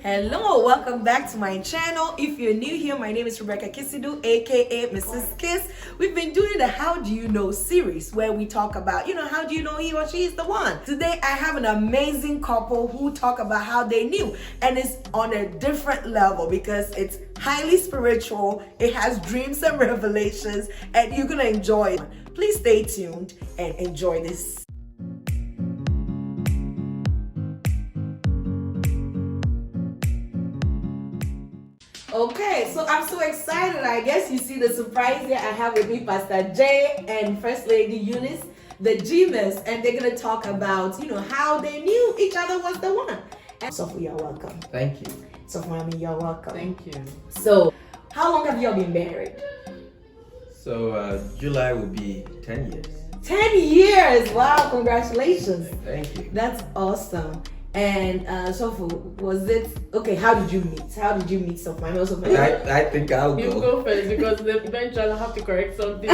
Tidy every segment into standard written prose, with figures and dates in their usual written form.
Hello, welcome back to my channel. If you're new here, my name is Rebecca Kisidu, aka Mrs. Kiss. We've been doing the How Do You Know series where we talk about, how do you know he or she is the one? Today I have an amazing couple who talk about how they knew, and it's on a different level because it's highly spiritual, it has dreams and revelations, and you're gonna enjoy it. Please stay tuned and enjoy this. Okay, so I'm so excited. I guess you see the surprise here. I have with me Pastor Jay and FirstLady Eunice, the Gyimahs, and they're gonna talk about, how they knew each other was the one. And Sophie, you're welcome. Thank you. So Mommy, you're welcome. Thank you. So, how long have y'all been married? So July will be 10 years. 10 years! Wow, congratulations. Thank you. That's awesome. And Sophie, was it okay? How did you meet? How did you meet Sophie? I think I'll You go. go first because eventually I have to correct something.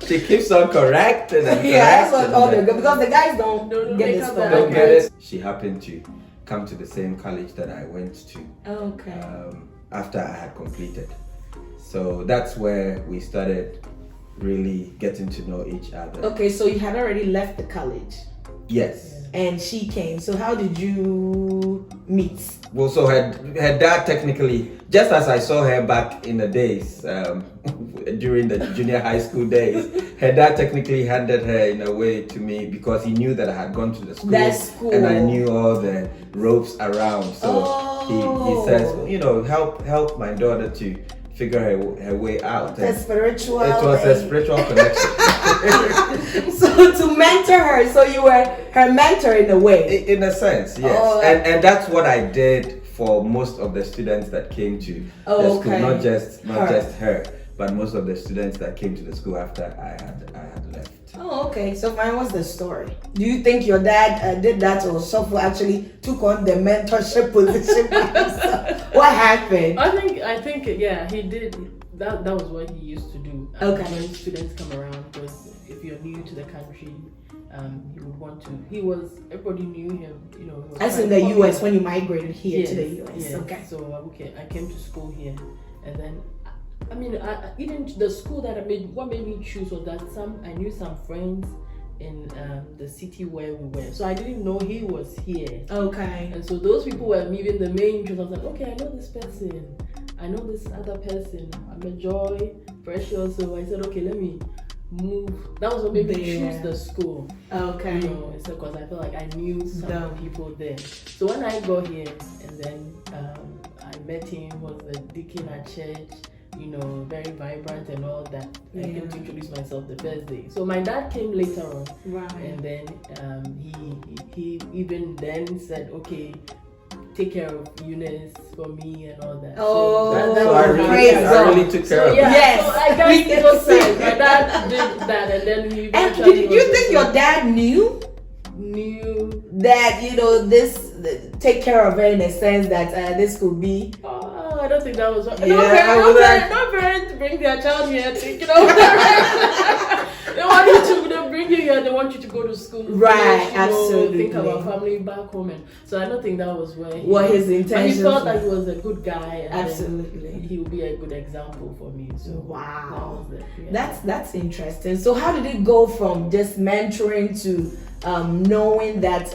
She keeps on correcting and Yeah, that's what all correcting. because the guys don't Don't get make this up stuff. that. Don't get it. She happened to come to the same college that I went to Okay. after I had completed. So that's where we started really getting to know each other. Okay, so you had already left the college Yes. and she came. So how did you meet? Well, so her dad technically, just as I saw her back in the days, during the junior high school days, her dad technically handed her in a way to me because he knew that I had gone to the school, That school. and I knew all the ropes around. So he says, help my daughter to figure her way out. The And spiritual. it was a spiritual connection. So to mentor her, so you were her mentor in a way. In a sense, yes. Oh. And that's what I did for most of the students that came to the school. Okay. Not just her, but most of the students that came to the school after I had left. Oh, okay. So mine was the story. Do you think your dad did that, or Sophie actually took on the mentorship position by himself? What happened? I think yeah, he did. That was what he used to do. Okay. When students come around, because if you're new to the country, he would want to. Everybody knew him. He was As quite in the popular. US, when you migrated here Yes, to the US. yes. Okay. So I came to school here, and then even the school that what made me choose was that I knew some friends in the city where we were, so I didn't know he was here. Okay. And so those people were maybe the main interest. I was like, okay, I know this person, I know this other person. I'm a Joy, Precious. So I said, okay, let me move. That was what made me choose the school. Okay. Because I felt like I knew some people there. So when I got here, and then I met him, was the deacon at church. Very vibrant and all that. I came to introduce myself the first day. So my dad came later on, Right. and then he even then said, okay, take care of Eunice for me and all that. Oh, So I really took care of yeah, her. Yes. so I guess it was sense. My dad did that, and then he And eventually did you think your dad knew knew that this take care of her in a sense that this could be? Oh, I don't think that was what. Yeah, No parents bring their child here. They want you to. They bring you here. They want you to go to school. Right, absolutely. Think about family back home, and so I don't think that was where What his But intentions he felt were. that he was a good guy. And Absolutely. he would be a good example for me. So Wow. that was it, yeah. That's interesting. So how did it go from just mentoring to knowing that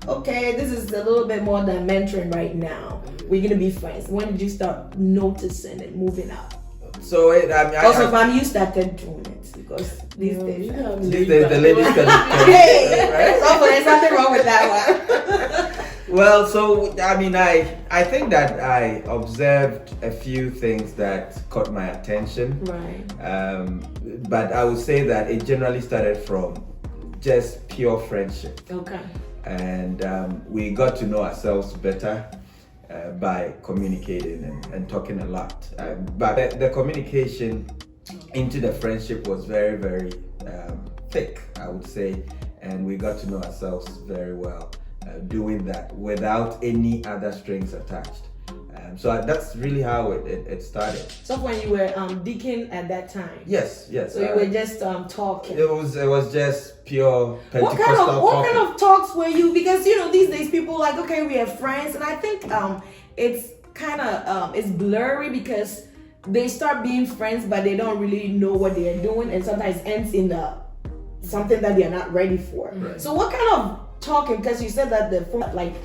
okay, this is a little bit more than mentoring right now. We're gonna be friends. When did you start noticing it moving up? So Also, Mom, you started doing it because these days. these days the ladies can. Hey, so there's nothing wrong with that one. Well, so I think that I observed a few things that caught my attention. Right. But I would say that it generally started from just pure friendship, Okay. and we got to know ourselves better by communicating and talking a lot. But the communication into the friendship was very, very thick, I would say, and we got to know ourselves very well doing that without any other strings attached. So that's really how it started. So when you were deacon at that time? Yes. So you were just talking. It was just pure What Pentecostal kind of talks were you? Because these days people like, okay, we are friends, and I think it's kind of it's blurry because they start being friends, but they don't really know what they are doing, and sometimes ends in something that they are not ready for. Right. So what kind of talking? Because you said that what kind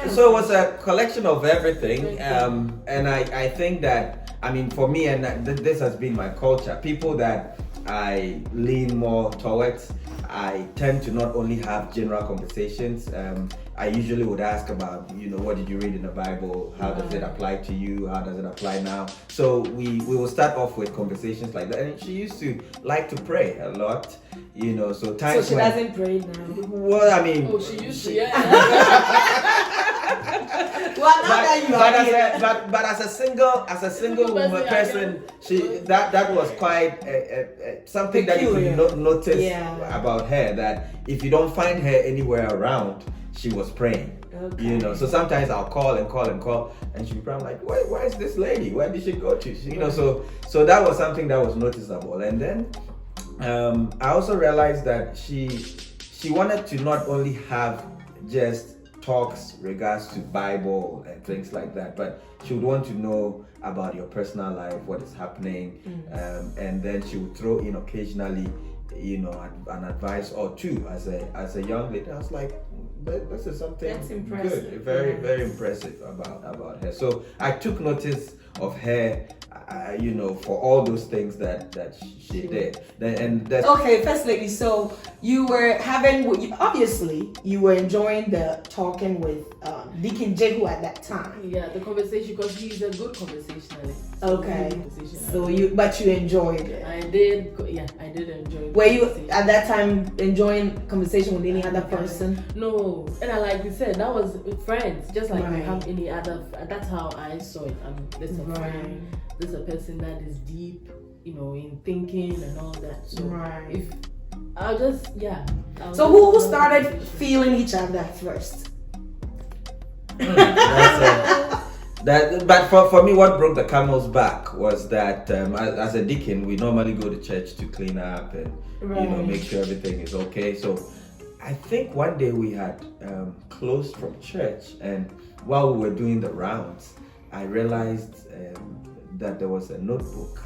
of? So it was a collection of everything, and I think that, I mean, for me, and this has been my culture, people that I lean more towards, I tend to not only have general conversations. I usually would ask about, what did you read in the Bible? How does it apply to you? How does it apply now? So we will start off with conversations like that. And she used to like to pray a lot, so times So she doesn't pray now? Well, I mean... Oh, she used to, yeah. Well, now that you are here. But as a single woman person, that was quite something Peculiar. that you could notice about her, that if you don't find her anywhere around, she was praying. Okay. So sometimes I'll call, and she'll be probably like, where is this lady? Where did she go to? So that was something that was noticeable. And then I also realized that she wanted to not only have just talks regards to Bible and things like that, but she would want to know about your personal life, what is happening, and then she would throw in occasionally, an advice or two as a young lady. I was like, this is something good, very very impressive about her. So I took notice of her, for all those things that she did. Okay, First Lady. So you were obviously you were enjoying the talking with Deacon Jehu at that time. Yeah, the conversation, because he's a good conversationalist. Okay. So you enjoyed it. I did. Yeah, I did enjoy. Were you at that time enjoying conversation with any other person? No, and like you said, that was with friends, just like you have any other. That's how I saw it. This is a friend. This is a person that is deep, in thinking and all that. So if I'll just So who started feeling each other first? But for me, what broke the camel's back was that as a deacon, we normally go to church to clean up and make sure everything is okay. So I think one day we had closed from church, and while we were doing the rounds, I realized that there was a notebook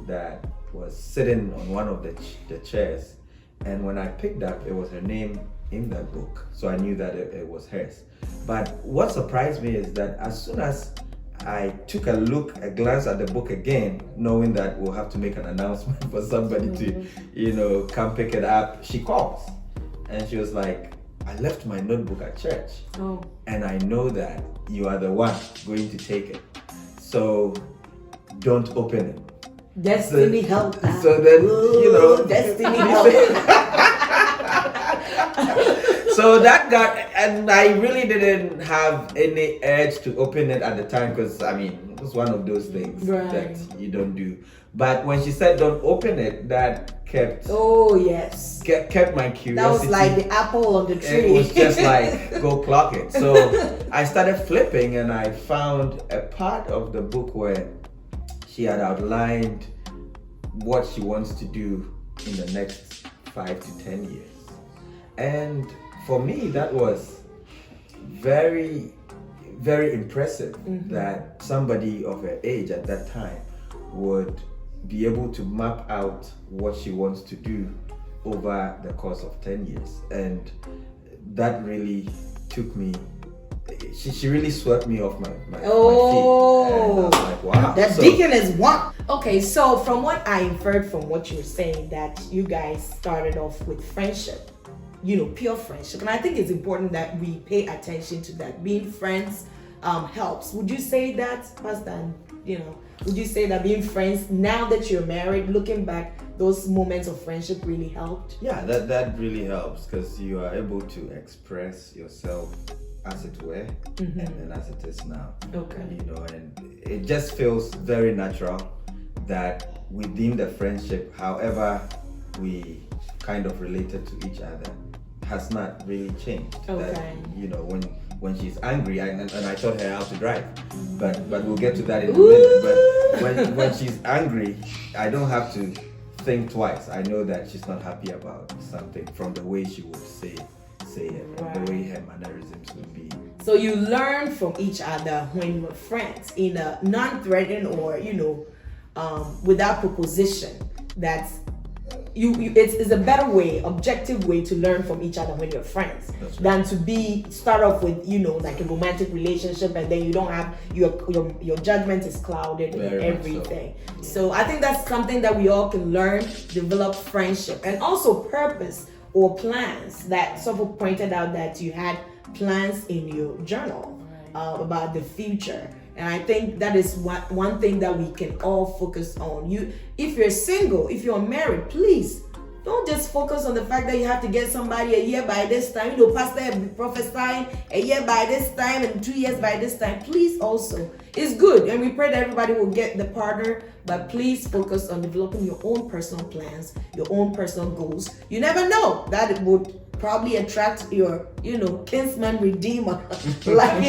that was sitting on one of the chairs, and when I picked up, it was her name in that book, so I knew that it was hers. But what surprised me is that as soon as I took a glance at the book again, knowing that we'll have to make an announcement for somebody to, come pick it up, she calls, and she was like, I left my notebook at church, and I know that you are the one going to take it, so don't open it. Destiny helped. So then, Destiny helped. So that got, and I really didn't have any urge to open it at the time, because it was one of those things that you don't do. But when she said don't open it, that kept kept my curiosity. That was like the apple on the tree. It was just like, go clock it. So I started flipping, and I found a part of the book where she had outlined what she wants to do in the next 5 to 10 years. And for me, that was very, very impressive that somebody of her age at that time would be able to map out what she wants to do over the course of 10 years. And that really took me, she really swept me off my feet. And I was like, wow. That deacon is one. Okay, so from what I inferred from what you were saying, that you guys started off with friendship, pure friendship. And I think it's important that we pay attention to that. Being friends helps. Would you say that, Pastor? Would you say that being friends, now that you're married, looking back, those moments of friendship really helped? Yeah, that really helps, because you are able to express yourself as it were, and then as it is now. Okay. And it just feels very natural that within the friendship, however we kind of related to each other, has not really changed. Okay. That, when when she's angry, and I taught her how to drive. But we'll get to that in a minute. But when she's angry, I don't have to think twice. I know that she's not happy about something from the way she would say it, and the way her mannerisms would be. So you learn from each other when you're friends in a non-threatening or without proposition. That's it's a better way, objective way to learn from each other when you're friends than to start off with like a romantic relationship, and then you don't have your judgment is clouded and everything. So I think that's something that we all can learn, develop friendship, and also purpose or plans. That someone pointed out that you had plans in your journal about the future. And I think that is one thing that we can all focus on. If you're single, if you're married, please don't just focus on the fact that you have to get somebody a year by this time. Pastor prophesying a year by this time and 2 years by this time. Please also, it's good, and we pray that everybody will get the partner, but please focus on developing your own personal plans, your own personal goals. You never know, that it would probably attract your, kinsman redeemer. Like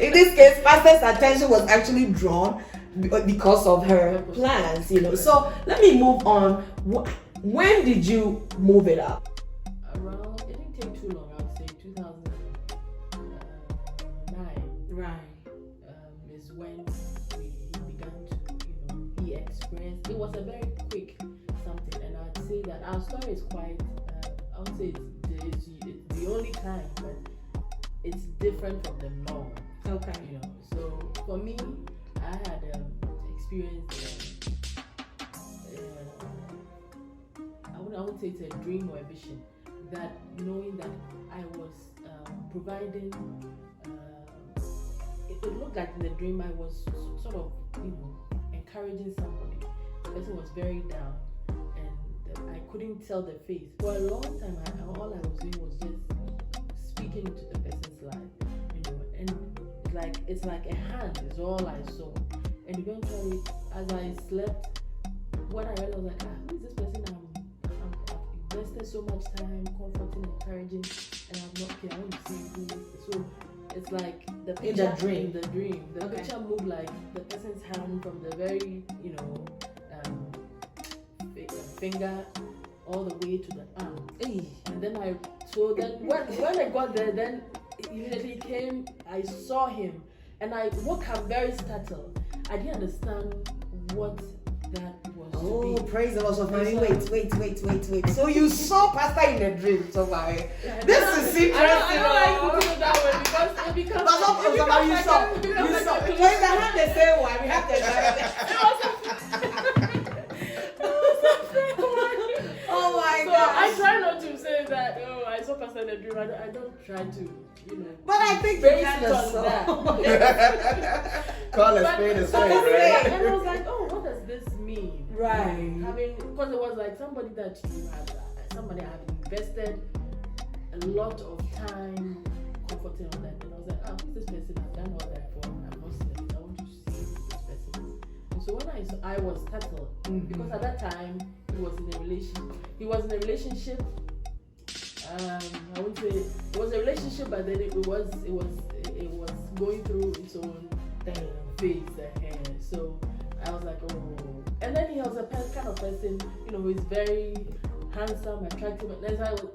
in this case, Pastor's attention was actually drawn because of her plans, So let me move on. When did you move it up? Around, it didn't take too long. I would say 2009. Right. Is when we began to, be experienced. It was a very quick something, and I'd say that our story is quite. I would say it's the only kind, but it's different from the norm. Okay. So for me, I had experienced. I would say it's a dream or a vision, that knowing that I was providing. It looked like in the dream I was sort of, encouraging somebody. The person was very down, and I couldn't tell their face. For a long time, all I was doing was just speaking to the person's life, and it's like a hand is all I saw. And eventually, as I slept, what I realized was like, who is this person I've invested so much time, comforting, encouraging, and I'm not okay, I want to see who is this. So it's like the picture in the dream. The picture moved like the person's hand from the very, finger all the way to the arm. And then when I got there, then immediately came, I saw him, and I woke up very startled. I didn't understand what that was. Oh, praise the Lord. So wait. So you saw Pastor in a dream, so this is interesting. I don't like to do it that way because you saw. So in the hand the same way, we have to Oh my God! I try not to say that. Oh, I saw Pastor in a dream. I don't try to, But I think you kind of saw. Call a spade a spade, right? And I was like, oh, what does this mean? Right. Because it was like somebody that somebody I have invested a lot of time comforting on that. And I was like, who's this person? I've done all that for. I'm not sleeping. I want to see who this person is. And so when I was startled, because at that time he was in a relationship. I would say it was a relationship, but then it was going through its own phase. So I was like, oh. And then he was a kind of person, who is very handsome, attractive. And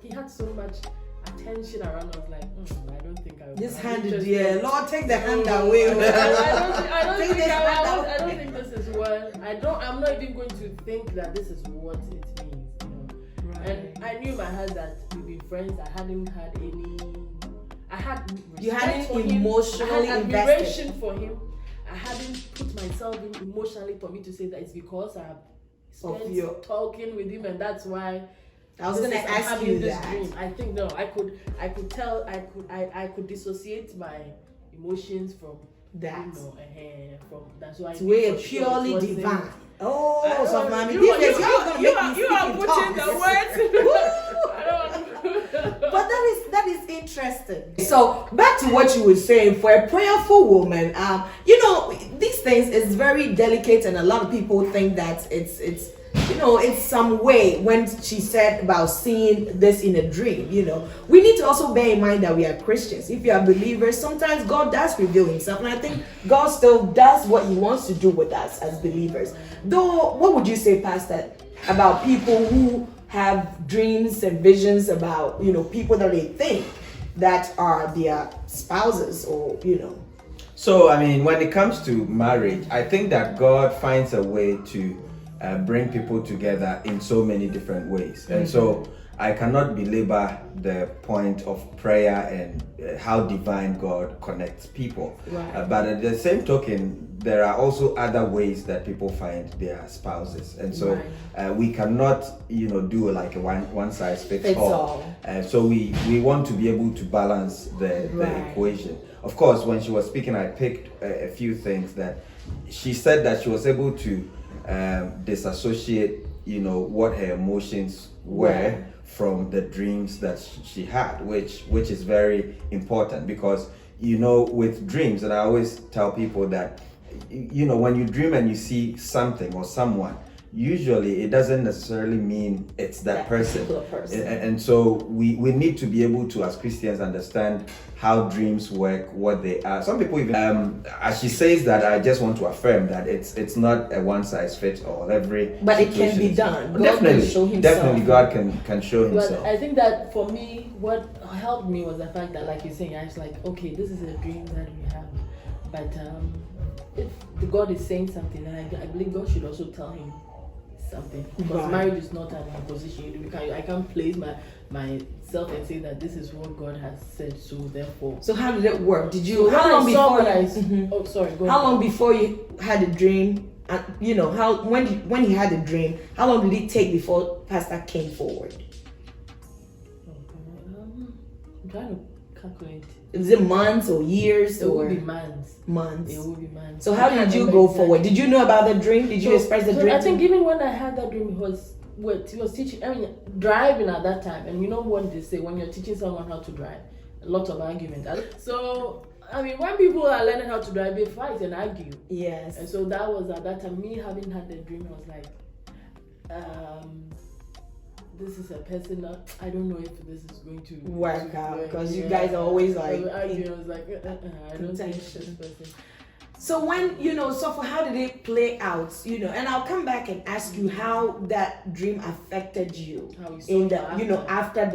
he had so much attention around. I was like, I don't think I would. This hand, dear Lord, take the hand away. I don't think this is what. I'm not even going to think that this is what it means. Right. And I knew in my head that we've been friends. I hadn't had any. You hadn't emotionally I had invested. admiration for him. I hadn't put myself in emotionally for me to say that it's because I have spent talking with him, and that's why. I was going to ask you this that. Dream. I think no. I could tell. I could dissociate my emotions from that. From that. So it's way purely divine. Oh, so mommy, you are putting the words. But that is interesting. So back to what you were saying, for a prayerful woman, these things is very delicate, and a lot of people think that it's it's some way when she said about seeing this in a dream. We need to also bear in mind that we are Christians. If you are believers, sometimes God does reveal himself, and I think God still does what he wants to do with us as believers. Though, what would you say, Pastor, about people who have dreams and visions about, people that they think that are their spouses or. So, when it comes to marriage, I think that God finds a way to bring people together in so many different ways. And so I cannot belabor the point of prayer and how divine God connects people. Right. But at the same token, there are also other ways that people find their spouses. And so we cannot, do like a one size fits all. So we want to be able to balance the equation. Of course, when she was speaking, I picked a few things that she said that she was able to disassociate, what her emotions were from the dreams that she had, which is very important because, with dreams, and I always tell people that, when you dream and you see something or someone, usually it doesn't necessarily mean it's that person. And so we need to be able to, as Christians, understand how dreams work, what they are. Some people even, as she says that, I just want to affirm that it's not a one size fits all. But it can be done. God definitely, can show himself. definitely, God can show himself. But I think that for me, what helped me was the fact that, like you're saying, I was like, okay, this is a dream that we have, but if God is saying something, then I believe God should also tell him something, because marriage is not an imposition. I can't place myself and say that this is what God has said, so therefore. So how did it work? How long before oh, sorry, go how ahead. long before you had a dream? When he had a dream, how long did it take before Pastor came forward? I'm trying to calculate. Is it months or years? It would be months. Months. It would be months. So how did you go forward? Did you know about the dream? Did you express the dream? I think even when I had that dream, he was teaching, driving at that time. And you know what they say, when you're teaching someone how to drive, a lot of argument. So, when people are learning how to drive, they fight and argue. Yes. And so that was at that time, me having had the dream, I was like, this is a person that I don't know if this is going to work out, because you guys are always like, I was like, I don't think this person. So when, so for how did it play out, and I'll come back and ask you how that dream affected you in the, after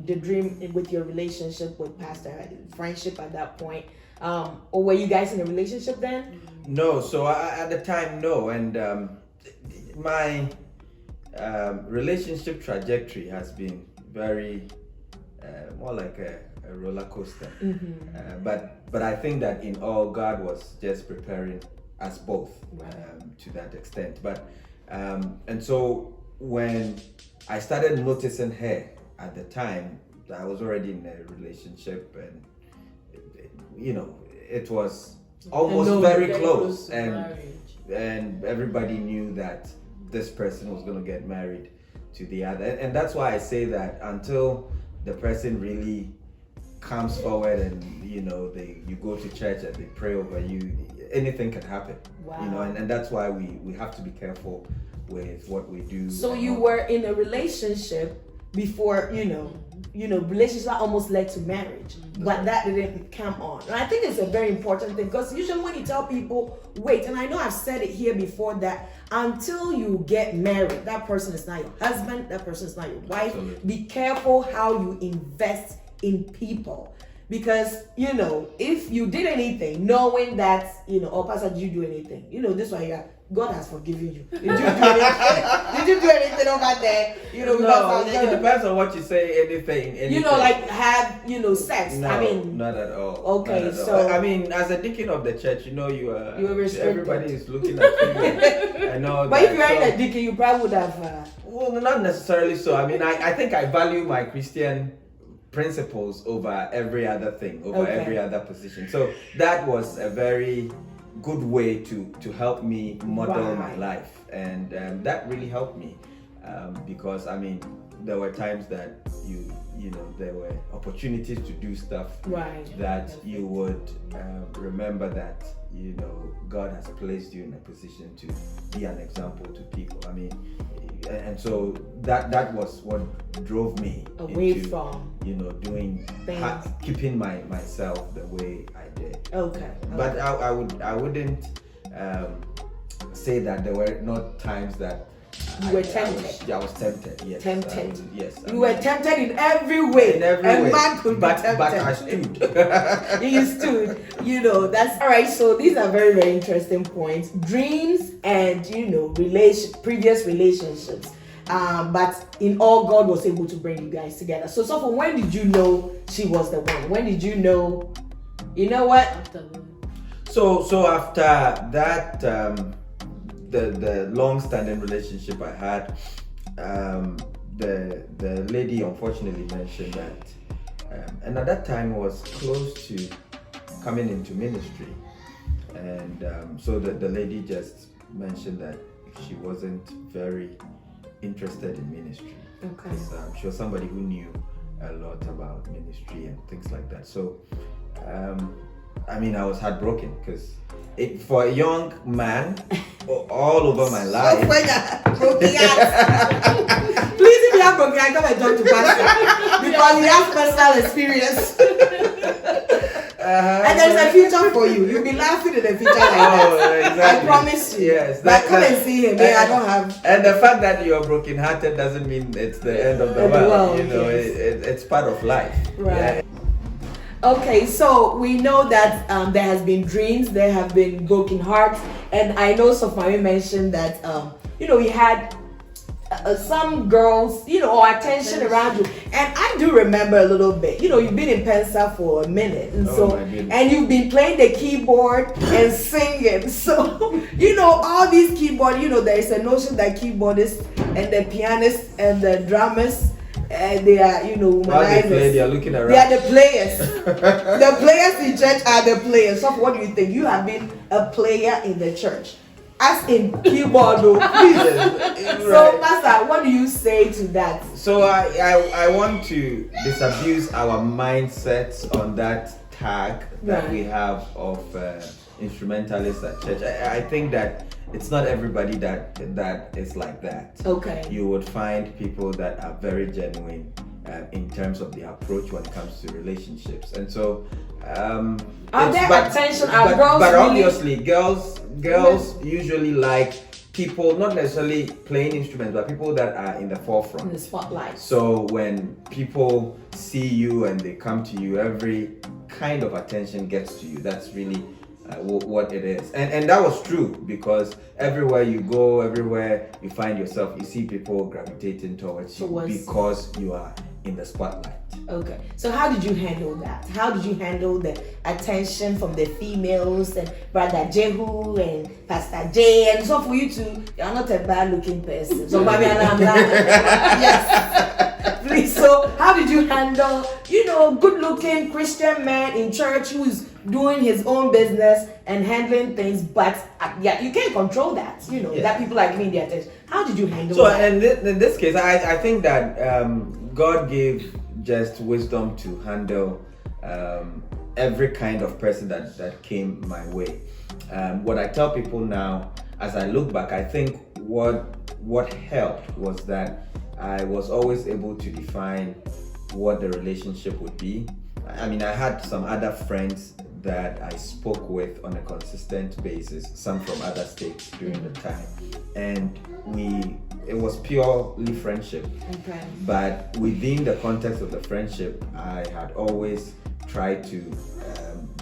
the dream with your relationship with Pastor, friendship at that point, or were you guys in a relationship then? No, so at the time, no, and my relationship trajectory has been very more like a roller coaster. But I think that in all, God was just preparing us both to that extent. But and so when I started noticing her at the time, I was already in a relationship, and it was almost very close, and everybody knew that this person was going to get married to the other, and that's why I say that until the person really comes forward and you go to church and they pray over you, anything can happen. And that's why we have to be careful with what we do. So you were in a relationship before relationship almost led to marriage, but that didn't come on. And I think it's a very important thing, because usually when you tell people wait, and I know I've said it here before, that until you get married, that person is not your husband, that person is not your wife. Absolutely. Be careful how you invest in people, because if you did anything knowing that Pastor, did you do anything, this one God has forgiven you. Did you do anything? Did you do anything over there? No, it depends on what you say. Anything. Like have sex. No, not at all. Okay, at all. so as a deacon of the church, you are restricted. Everybody is looking at you. I know. But if you are a deacon, you probably would have. Well, not necessarily so. I think I value my Christian principles over every other thing, every other position. So that was a very good way to help me model my life, and that really helped me because there were times that there were opportunities to do stuff that you would remember that God has placed you in a position to be an example to people. and so that was what drove me away into, from doing keeping myself the way I did. Okay. But I wouldn't say that there were not times that you were tempted. I was tempted. Yes. Tempted. Yes. You were tempted in every way. In every way. Man could be tempted. But I stood. You stood. That's all right. So these are very, very interesting points. Dreams and previous relationships. But in all, God was able to bring you guys together. So when did you know she was the one? When did you know? You know what? So after that, the long-standing relationship I had, the lady unfortunately mentioned that, and at that time I was close to coming into ministry, and so the lady just mentioned that she wasn't very interested in ministry. Okay. She was somebody who knew a lot about ministry and things like that. So, I was heartbroken because for a young man, all over my life. So when you're broken heart, please, if you have broken heart, come and talk to Pastor because he has personal experience. And there's a future for you. You'll be laughing in the future like that. Exactly. I promise you. Yes. But come and see him. I don't have. And the fact that you're broken-hearted doesn't mean it's the end of the world. It's part of life. Right. Yeah. Okay, so we know that there has been dreams, there have been broken hearts, and I know Sofmari mentioned that he had some girls, or attention around you, and I do remember a little bit. You've been in Pensa for a minute, and and you've been playing the keyboard and singing. So all these keyboard. There is a notion that keyboardists and the pianists and the drummers. They are, they are looking around. They are the players. The players in church are the players. So what do you think? You have been a player in the church, as in keyboard, though. Please. So, Pastor, what do you say to that? So I want to disabuse our mindsets on that tag that we have of instrumentalists at church. I think that it's not everybody that is like that. Okay. You would find people that are very genuine in terms of the approach when it comes to relationships, and so attention. But obviously, girls usually like people not necessarily playing instruments, but people that are in the forefront, in the spotlight. So when people see you and they come to you, every kind of attention gets to you. That's really what it is, and that was true because everywhere you go, everywhere you find yourself, you see people gravitating towards you because you are in the spotlight. Okay, so how did you handle that? How did you handle the attention from the females and Brother Jehu and Pastor J? And so for you you're not a bad-looking person. So yes, please. So how did you handle, good-looking Christian man in church who is doing his own business and handling things, but you can't control that. That people are giving the attention. How did you handle that? So in this case, I think that God gave just wisdom to handle every kind of person that came my way. What I tell people now, as I look back, I think what helped was that I was always able to define what the relationship would be. I had some other friends that I spoke with on a consistent basis, some from other states during the time, and it was purely friendship. Okay. But within the context of the friendship, I had always tried to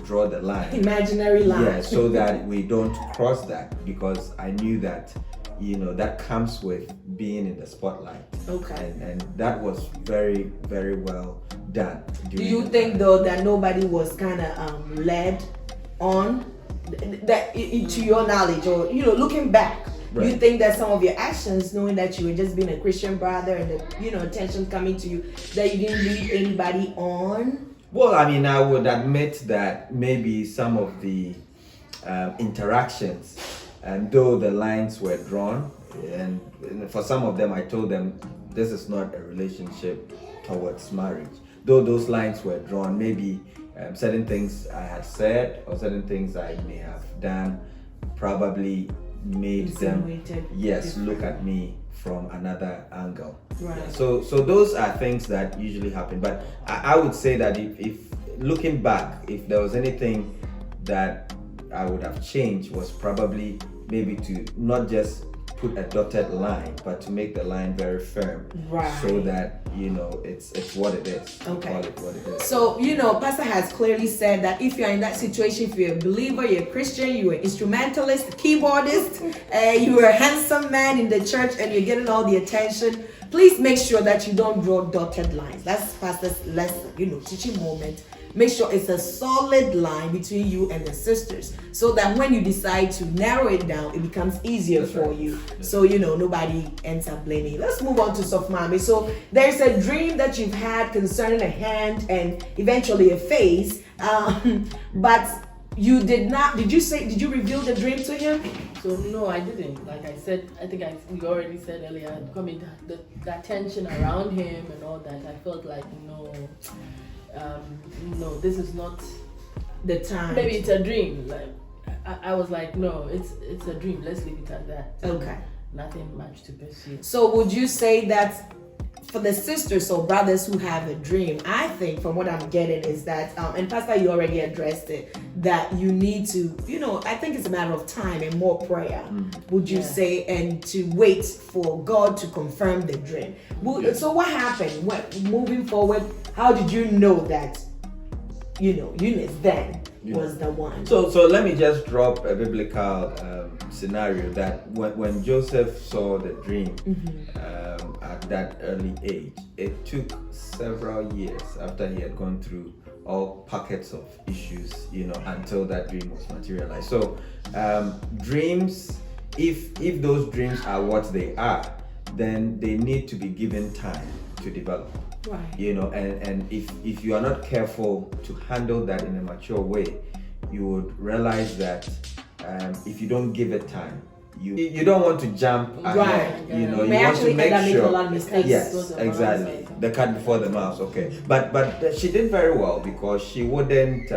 draw the line, imaginary line, yeah, so that we don't cross that, because I knew that that comes with being in the spotlight. Okay. And that was very, very well done. Do you think though that nobody was kind of led on that to your knowledge, or looking back? Right. You think that some of your actions, knowing that you were just being a Christian brother and the attention coming to you, that you didn't lead anybody on? Well, I would admit that maybe some of the interactions, and though the lines were drawn, and for some of them I told them this is not a relationship towards marriage. Though those lines were drawn, maybe certain things I had said or certain things I may have done probably made them Insinuated look at me from another angle. Right. So those are things that usually happen. But I would say that if looking back, if there was anything that I would have changed, was probably maybe to not just put a dotted line, but to make the line very firm, Right. so that it's what it is. Okay. Call it what it is. So, Pastor has clearly said that if you're in that situation, if you're a believer, you're a Christian, you're an instrumentalist, keyboardist, you're a handsome man in the church, and you're getting all the attention, please make sure that you don't draw dotted lines. That's Pastor's lesson, teaching moment. Make sure it's a solid line between you and the sisters, so that when you decide to narrow it down, it becomes easier for you. So, nobody ends up blaming you. Let's move on to Sofmami. So there's a dream that you've had concerning a hand and eventually a face, but you did not. Did you reveal the dream to him? So no, I didn't. Like I said, I think we already said earlier, coming the attention around him and all that, I felt like no, this is not The time. Maybe it's a dream. Like I was like, no, it's a dream. Let's leave it at that. Okay. Nothing much to pursue. So would you say that for the sisters or brothers who have a dream, I think from what I'm getting is that, and Pastor, you already addressed it, that you need to, I think it's a matter of time and more prayer, would you say, and to wait for God to confirm the dream. So what happened? Moving forward, how did you know that, Eunice then was the one? So let me just drop a biblical scenario that when Joseph saw the dream at that early age, it took several years after he had gone through all packets of issues, until that dream was materialized. So dreams, if those dreams are what they are, then they need to be given time to develop. Right. And if you are not careful to handle that in a mature way, you would realize that if you don't give it time, you don't want to jump ahead. Right. You may want to make make a sure. lot of mistakes. Yes, exactly. The cat before the mouse. Okay, but she did very well because she wouldn't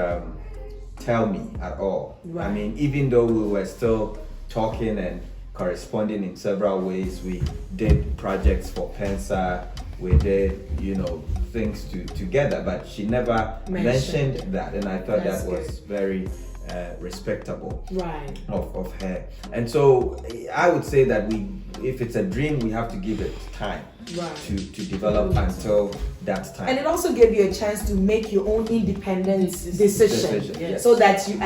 tell me at all. Right. I mean, even though we were still talking and corresponding in several ways, we did projects for Pensa. We did, things together, but she never mentioned that, and I thought that was very respectable, right, of her. And so I would say that if it's a dream, we have to give it time, right, to develop until that time. And it also gave you a chance to make your own independent decision. Yes. So that you,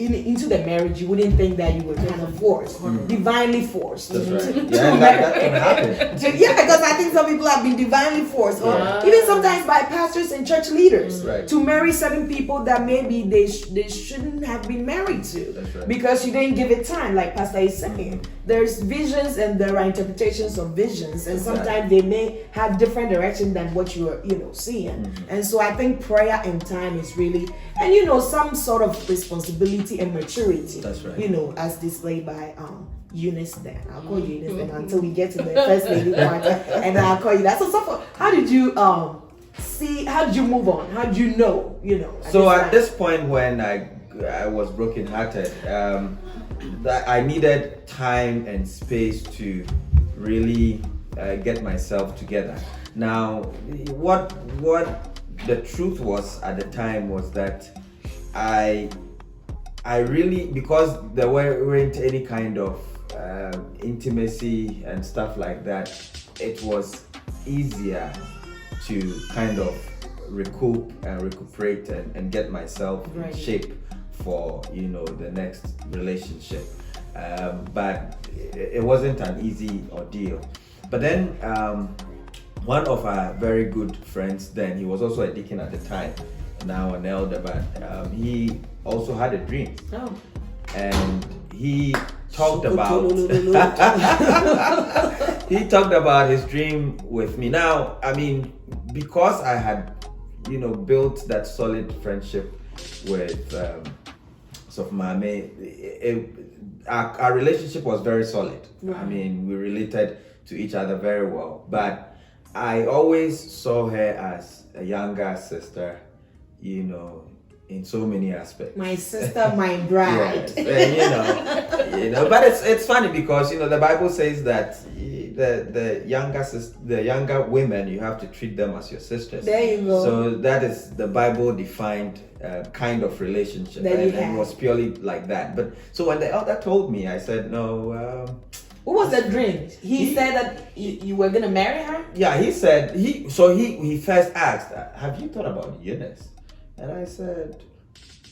into the marriage, you wouldn't think that you were kind of forced, divinely forced. That's right. to that can happen. Because I think some people have been divinely forced, or even sometimes by pastors and church leaders, to marry certain people that maybe they shouldn't have been married to. That's right. Because you didn't give it time, like Pastor is saying. There's visions and there are interpretations of visions, and sometimes they may have different direction than what you are, seeing. And so I think prayer and time is really, and some sort of responsibility and maturity. That's right. As displayed by Eunice then. I'll call you Eunice then until we get to the first lady part, and then I'll call you that. So how did you how did you move on? How did you know? So at this point when I was brokenhearted, that I needed time and space to really get myself together. Now, what the truth was at the time was that I really, because there weren't any kind of intimacy and stuff like that, it was easier to kind of recuperate and get myself in shape for the next relationship. But it wasn't an easy ordeal. But then one of our very good friends then, he was also a deacon at the time, now an elder, but he also had a dream. And he talked about his dream with me. Now, I mean, because I had built that solid friendship with Sofmami, our relationship was very solid. I mean, we related to each other very well, but I always saw her as a younger sister, in so many aspects. My sister, my bride. Yes, and, but it's funny because the Bible says that the younger women, you have to treat them as your sisters. There you go. So that is the Bible defined kind of relationship, and it was purely like that. But so when the elder told me, I said no. What was the dream? He said that you were gonna marry her. Yeah, he said he first asked, "Have you thought about Eunice?" And I said,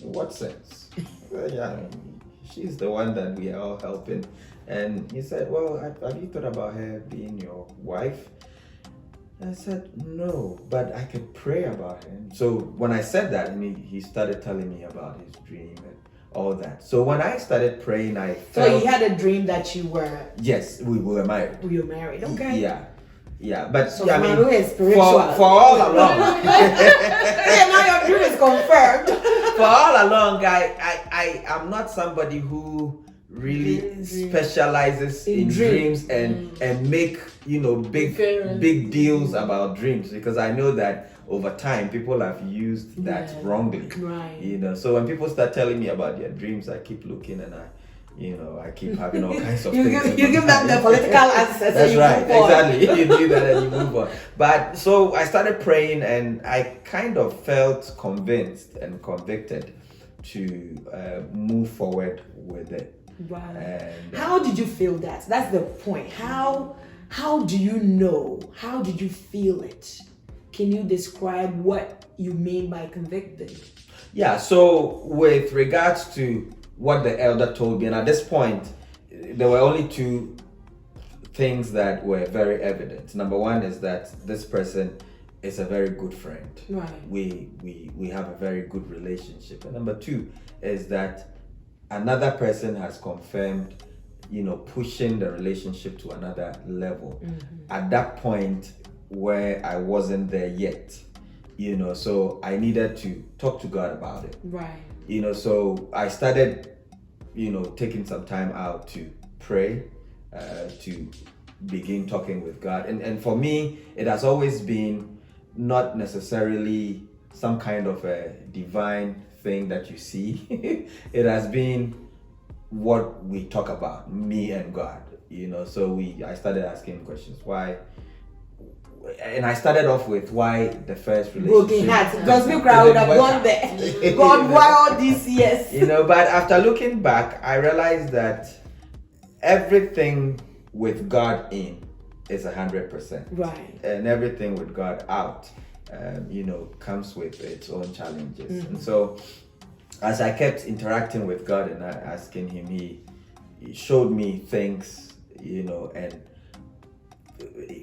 "In what sense?" Yeah, she's the one that we are all helping. And he said, "Well, have you thought about her being your wife?" And I said, "No, but I could pray about her." So when I said that, he started telling me about his dream and all that. So when I started praying, I felt... So you had a dream that you were... Yes, we were married. You were married, okay. Yeah, but so yeah, I mean, is spiritual. For all along. Yeah, now your dream is confirmed. For all along, I am not somebody who really specializes in dreams and make big deals about dreams, because I know that over time people have used that wrongly. Right. So when people start telling me about their dreams, I keep looking and I keep having all kinds of you things. You give them the political answers. That's right, exactly. You do that and you move on. But so I started praying, and I kind of felt convinced and convicted to move forward with it. Wow. And, how did you feel that? That's the point. How do you know? How did you feel it? Can you describe what you mean by convicted? Yeah, so with regards to what the elder told me, and at this point, there were only two things that were very evident. Number one is that this person is a very good friend. Right. We have a very good relationship. And number two is that another person has confirmed, pushing the relationship to another level. Mm-hmm. At that point where I wasn't there yet, so I needed to talk to God about it. Right. So I started, taking some time out to pray, to begin talking with God. And for me, it has always been not necessarily some kind of a divine thing that you see. It has been what we talk about, me and God, so I started asking questions. Why? And I started off with why the first relationship. Broken hearts. Because we would have gone there. God, why all these years? But after looking back, I realized that everything with God in is 100%. Right. And everything with God out, comes with its own challenges. Mm-hmm. And so, as I kept interacting with God and asking Him, He showed me things, and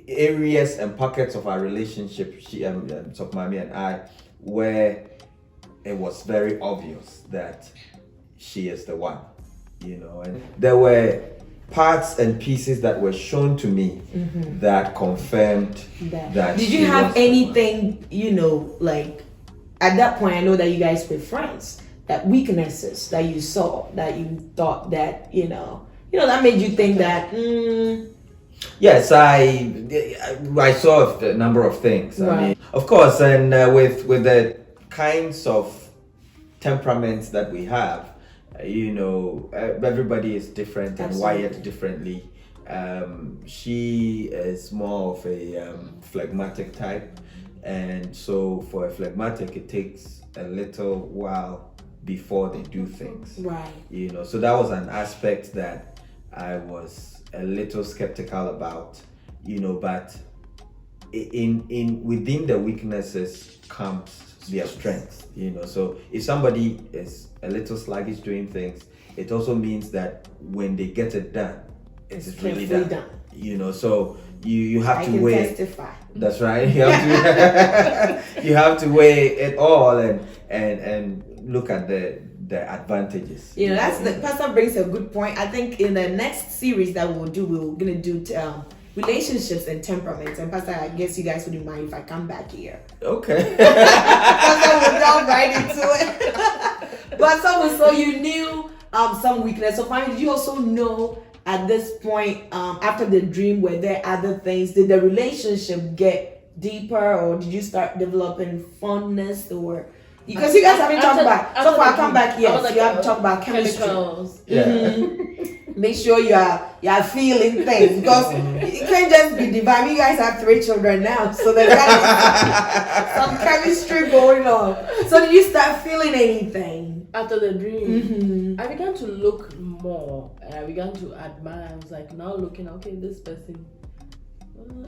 areas and pockets of our relationship, Sopmami and I, where it was very obvious that she is the one, and there were parts and pieces that were shown to me that confirmed that. Did you have anything, like at that point? I know that you guys were friends. That weaknesses that you saw, that you thought that that made you think that. Yes, I saw a number of things. Right. I mean, of course, and with the kinds of temperaments that we have, everybody is different and wired differently. She is more of a phlegmatic type, and so for a phlegmatic, it takes a little while before they do things. Right. So that was an aspect that I was a little skeptical about, but in within the weaknesses comes their strength, so if somebody is a little sluggish doing things, it also means that when they get it done, it's really done. So you have to weigh. Testify. That's right. You have to you have to weigh it all and look at the advantages. That's the pastor brings a good point. I think in the next series that we're gonna do relationships and temperaments. And Pastor, I guess you guys wouldn't mind if I come back here. Okay. Pastor will delve right into it. But so you knew some weakness. So finally, did you also know at this point, after the dream, were there other things? Did the relationship get deeper, or did you start developing fondness, or Because you guys haven't talked about. So far, come back. I was Yes, like, you have to talk about chemistry. chemicals. Make sure you are feeling things because it can't just be divine. You guys have 3 children now, so there's got some chemistry going on. So did you start feeling anything After the dream, I began to look more, and I began to admire. I was like, now looking, okay, this person,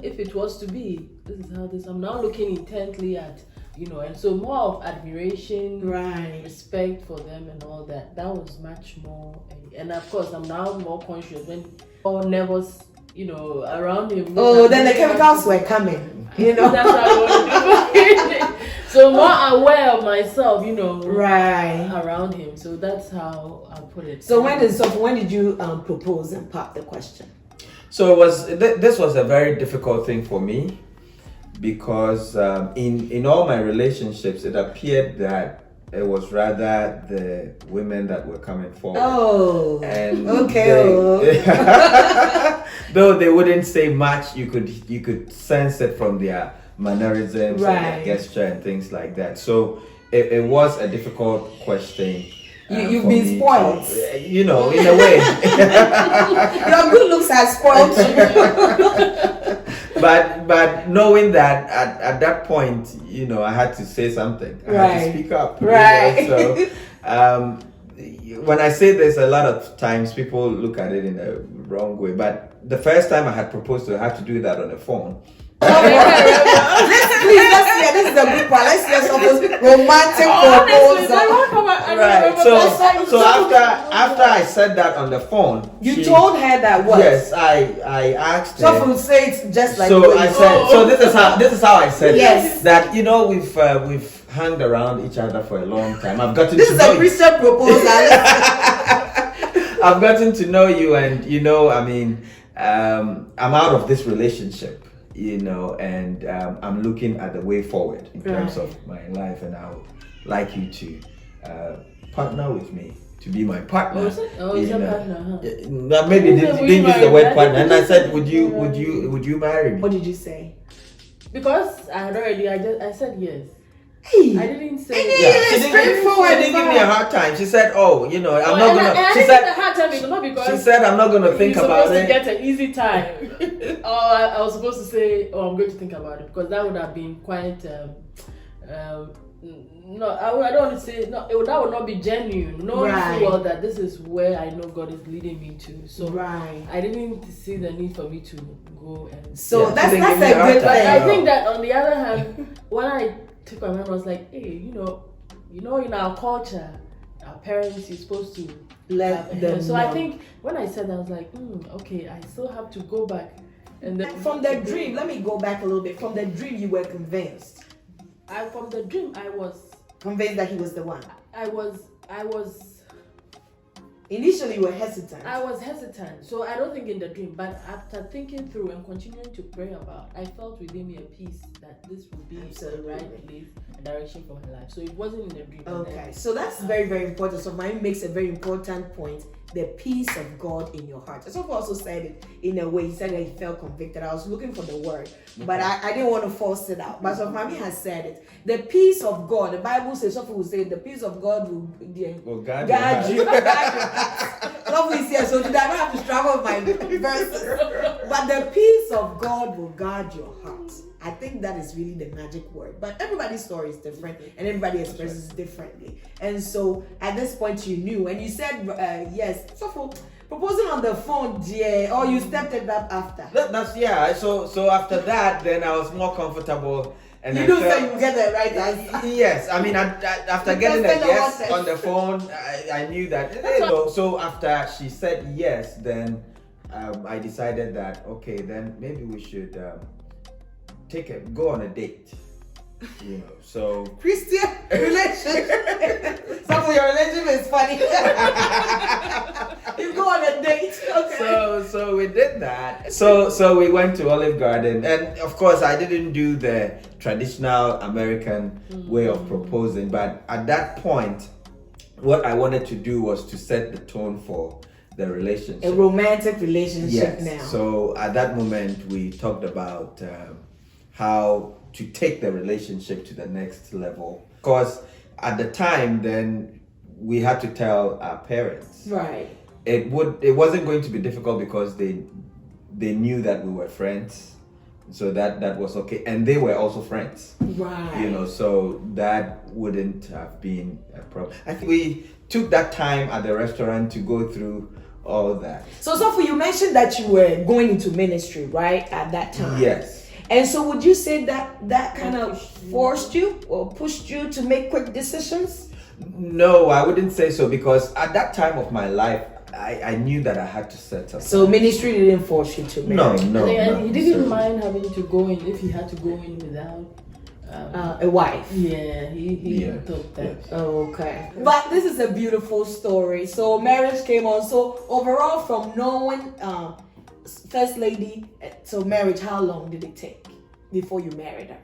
if it was to be, this is how this. I'm now looking intently at, and so more of admiration, Right. respect for them, and all that. That was much more, and of course, I'm now more conscious when all nervous, around him. Oh, then the chemicals were coming. That's how I want to do. So more aware of myself, Right. around him. So that's how I put it. So when did you propose and pop the question? So it was. This was a very difficult thing for me because in all my relationships, it appeared that it was rather the women that were coming forward. Oh, And okay. though they wouldn't say much, you could sense it from their mannerisms and their Right. gesture and things like that. So it was a difficult question. You've for been me spoiled. in a way. Your good looks have spoiled you. But knowing that at that point, I had to say something. I had to speak up. Right. So when I say this, a lot of times people look at it in a wrong way. But the first time I had proposed to her, I had to do that on the phone. Let's hear. This is the good part. Let's hear someone's romantic proposal. Right. So after I said that on the phone, You told her that what? Yes, I asked her. So say it just like. So I said. So this is how I said Yes. it. That we've hung around each other for a long time. I've gotten This to is know a Christian proposal. I've gotten to know you, and I'm out of this relationship. And I'm looking at the way forward in terms of my life, and I would like you to partner with me, to be my partner. Oh, is it? Oh, it's a partner, huh? Maybe You didn't said, use the word marry? partner, and I said, would you marry me? What did you say? Because I had already, I said yes. Hey. I didn't say She didn't give me a hard time. She said, I'm not gonna. I She didn't said, get a hard time because not because she said, I'm not gonna think you're about supposed to it. get an easy time. Or I was supposed to say, I'm going to think about it, because that would have been quite. No, I don't want to say no. That would not be genuine. Knowing Right. full well that this is where I know God is leading me to. So Right. I didn't see the need for me to go and. So Yeah, that's she didn't a give me a good hard thing. time. I think that on the other hand, when I took my mind, I was like, hey, in our culture, our parents, you're supposed to Let them So I know. think when I said that, I was like, okay, I still have to go back. And then From the dream, let me go back a little bit. From the dream, you were convinced from the dream, I was that he was the one. Initially, you were hesitant. I was hesitant, so I don't think in the dream, but after thinking through and continuing to pray about, I felt within me a peace that this would be the right place and direction for my life. So it wasn't in the dream. Okay, so that's very, very important. So mine makes a very important point: the peace of God in your heart. Sophie also said it in a way. He said that he felt convicted. I was looking for the word, but I didn't want to force it out. But Sophie has said it: the peace of God. The Bible says, Sophie will say, the peace of God will guard you. Sophie is here, so I don't have to struggle with my verses. But the peace of God will guard your heart. I think that is really the magic word. But everybody's story is different and everybody expresses differently. And so at this point you knew, and you said yes. So for proposing on the phone, or you stepped it up after. So after that, then I was more comfortable. And You don't say you get the right answer. Yes, I mean, after getting a yes on the phone, I knew that. So after she said yes, then I decided that okay, then maybe we should go on a date. So Christian relationship. Some of your relationship is funny. You go on a date. Okay. So we did that. So we went to Olive Garden, and of course I didn't do the traditional American way of proposing, but at that point, what I wanted to do was to set the tone for the relationship. A romantic relationship Yes. now. So at that moment, we talked about how to take the relationship to the next level. Because at the time, then we had to tell our parents. Right. It wasn't going to be difficult because they knew that we were friends, so that was okay, and they were also friends. Right. You know, so that wouldn't have been a problem. I think we took that time at the restaurant to go through all that. So Sophie, you mentioned that you were going into ministry, right, at that time. Yes. And so would you say that kind of forced you or pushed you to make quick decisions? No, I wouldn't say so, because at that time of my life, I knew that I had to settle. So ministry didn't force you to marry? No. And he didn't mind having to go in if he had to go in without a wife. Yeah, he thought that. Yes. Oh, okay. But this is a beautiful story. So marriage came on. So overall, from knowing First Lady to marriage, how long did it take before you married her?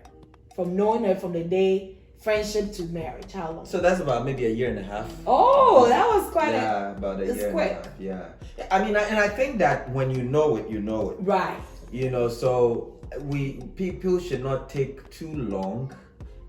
From knowing her from the day friendship to marriage, how long? So that's about maybe a year and a half. Oh, that was quite about a it's year quick. and a half. Yeah. I mean, and I think that when you know it, you know it. right. You know, so people should not take too long,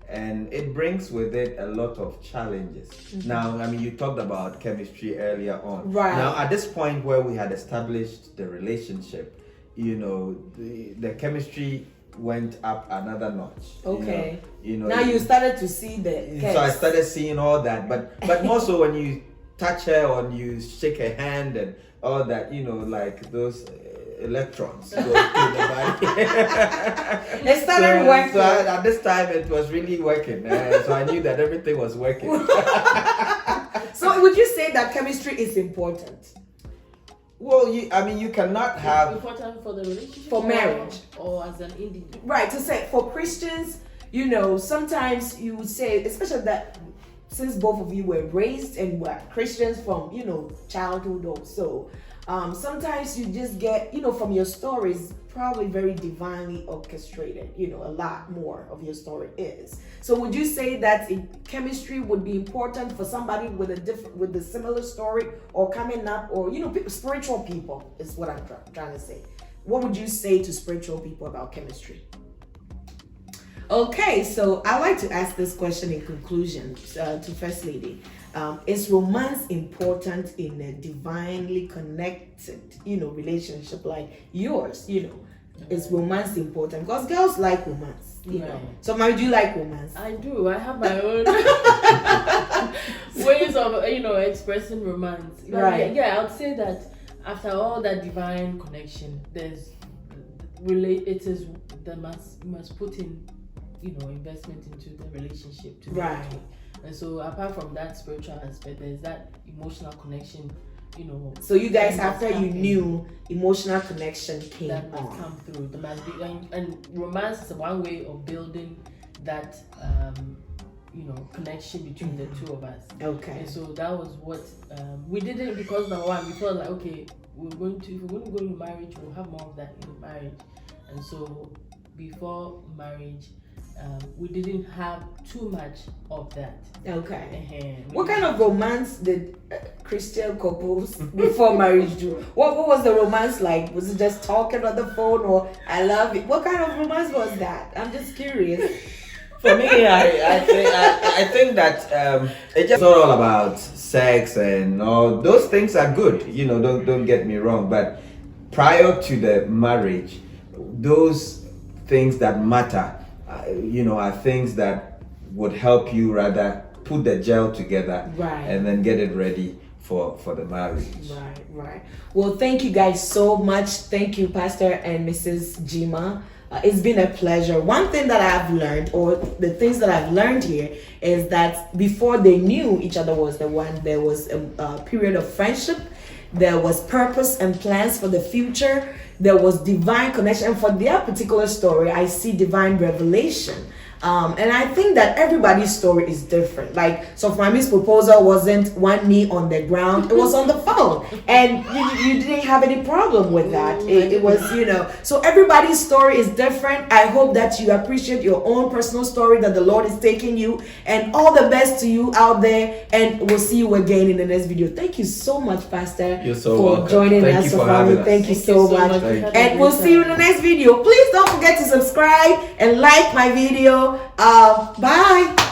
and it brings with it a lot of challenges. Now, I mean, you talked about chemistry earlier on. Right. Now, at this point where we had established the relationship, you know, the chemistry went up another notch. Okay. You know. Now you started to see the So I started seeing all that, but more so when you touch her or you shake her hand and all that, you know, like those electrons go through the body. It started working. So at this time it was really working. So I knew that everything was working. So would you say that chemistry is important? Well, you cannot have important for the relationship, For marriage. or as an individual. Right, to say for Christians, you know, sometimes you would say, especially that since both of you were raised and were Christians from, you know, childhood also, sometimes you just get, you know, from your stories, probably very divinely orchestrated, you know, a lot more of your story is. So would you say that chemistry would be important for somebody with a similar story or coming up, or, you know, spiritual people is what I'm trying to say. What would you say to spiritual people about chemistry? Okay, so I like to ask this question in conclusion to First Lady. Is romance important in a divinely connected, you know, relationship like yours? You know, is romance important? Because girls like romance, you know. So, Mary, do you like romance? I do. I have my own ways of, you know, expressing romance. But Right. Yeah, I would say that after all that divine connection, must put in, you know, investment into the relationship to Right. And so apart from that spiritual aspect, there's that emotional connection, you know. So you guys, that after must you happen, knew, emotional connection came that must on. come through. There must be, and romance is one way of building that, you know, connection between the two of us. Okay. And so that was what we did it because number one, we felt like, okay, if we're going to go into marriage, we'll have more of that in marriage. And so before marriage, we didn't have too much of that. Okay. What kind of romance did Christian couples before marriage do? What was the romance like? Was it just talking on the phone, or I love it? What kind of romance was that? I'm just curious. For me, I think that it's just not all about sex and all those things are good. You know, don't get me wrong, but prior to the marriage, those things that matter, you know, are things that would help you rather put the gel together, Right. and then get it ready for the marriage. Right. Well, thank you guys so much. Thank you, Pastor and Mrs. Gyimahs. It's been a pleasure. One thing that I've learned, or the things that I've learned here, is that before they knew each other was the one, there was a period of friendship. There was purpose and plans for the future. There was divine connection. And for their particular story, I see divine revelation. And I think that everybody's story is different. Like, so Mami's proposal wasn't one knee on the ground, it was on the phone. And you didn't have any problem with that. It was, you know, so everybody's story is different. I hope that you appreciate your own personal story that the Lord is taking you. And all the best to you out there. And we'll see you again in the next video. Thank you so much, Pastor, You're so for welcome. joining Thank us. you for having us. Thank you so much. And we'll see you in the next video. Please don't forget to subscribe and like my video. Bye.